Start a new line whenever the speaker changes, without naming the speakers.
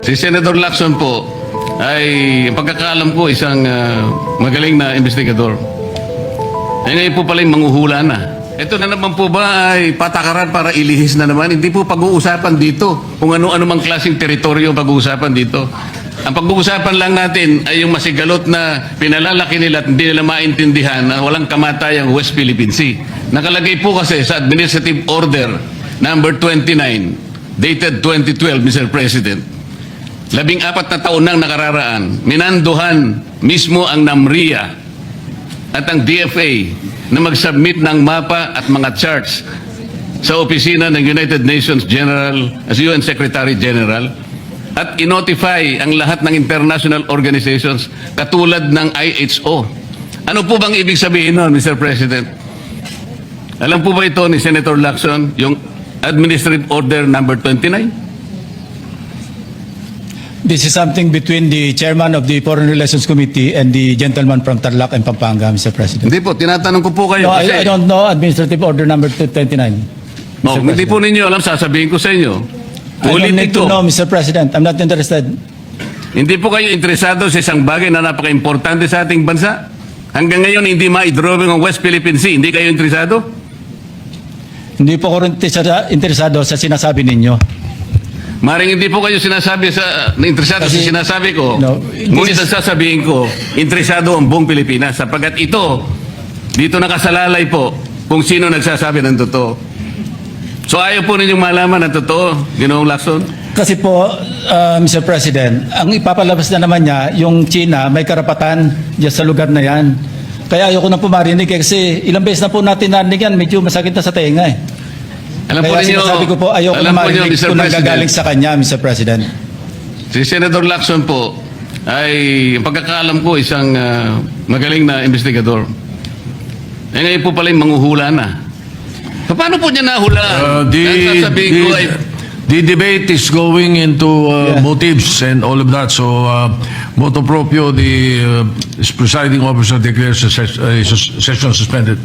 Si Senator Lacson po ay pagkakaalam ko isang magaling na investigador. Eh ngayon po pala yung manghuhula na. Ito na naman po ba ay patakaran para ilihis na naman? Hindi po pag-uusapan dito kung ano-ano mang klaseng teritoryo pag-uusapan dito. Ang pag-uusapan lang natin ay yung masigalot na pinalalaki nila at hindi nila maintindihan na walang kamatay ang West Philippine Sea. Nakalagay po kasi sa Administrative Order number 29 dated 2012, Mr. President. 14 na taon nang nakararaan, minanduhan mismo ang NAMRIA at ang DFA na mag-submit ng mapa at mga charts sa opisina ng United Nations General, as UN Secretary General, at inotify ang lahat ng international organizations katulad ng IHO. Ano po bang ibig sabihin nun, Mr. President? Alam po ba ito ni Senator Lacson, yung Administrative Order number 29?
This is something between the chairman of the Foreign Relations Committee and the gentleman from Tarlac and Pampanga, Mr. President.
Hindi po, tinatanong ko po kayo.
No,
kasi,
I don't know Administrative Order number 229.
Oh, hindi po ninyo alam, sasabihin ko sa inyo.
I don't
Ulit
need
ito.
to know, Mr. President. I'm not interested.
Hindi po kayo interesado sa isang bagay na napaka-importante sa ating bansa? Hanggang ngayon, hindi ma-drawing ang West Philippine Sea. Hindi kayo interesado?
Hindi po ako interesado sa sinasabi ninyo.
Maring hindi po kayo sinasabi interesado sa
Kasi-
sinasabi ko.
No,
Ngunit ang sasabihin ko, interesado ang buong Pilipinas. Sapagkat ito, dito nakasalalay po kung sino nagsasabi ng totoo. So ayaw po ninyong malaman ang totoo, Ginoong Lacson?
Kasi po, Mr. President, ang ipapalabas na naman niya, yung China, may karapatan dyan sa lugar na yan. Kaya ayoko na po marinig kasi ilang beses na po natin narinig yan, medyo masakit na sa tenga eh.
Alam po
Kaya
ninyo,
sinasabi ko po, ayoko
alam
na
po ninyo,
marinig
Mr.
kung
President,
nanggagaling sa kanya, Mr. President.
si Senator Lacson po ay pagkakaalam ko isang magaling na investigador. Eh ngayon po pala yung manghuhula na. Paano po niya nahula? Ang sasabihin ko ay
The debate is going into motives and all of that. So, motu proprio, the presiding officer declares the session suspended.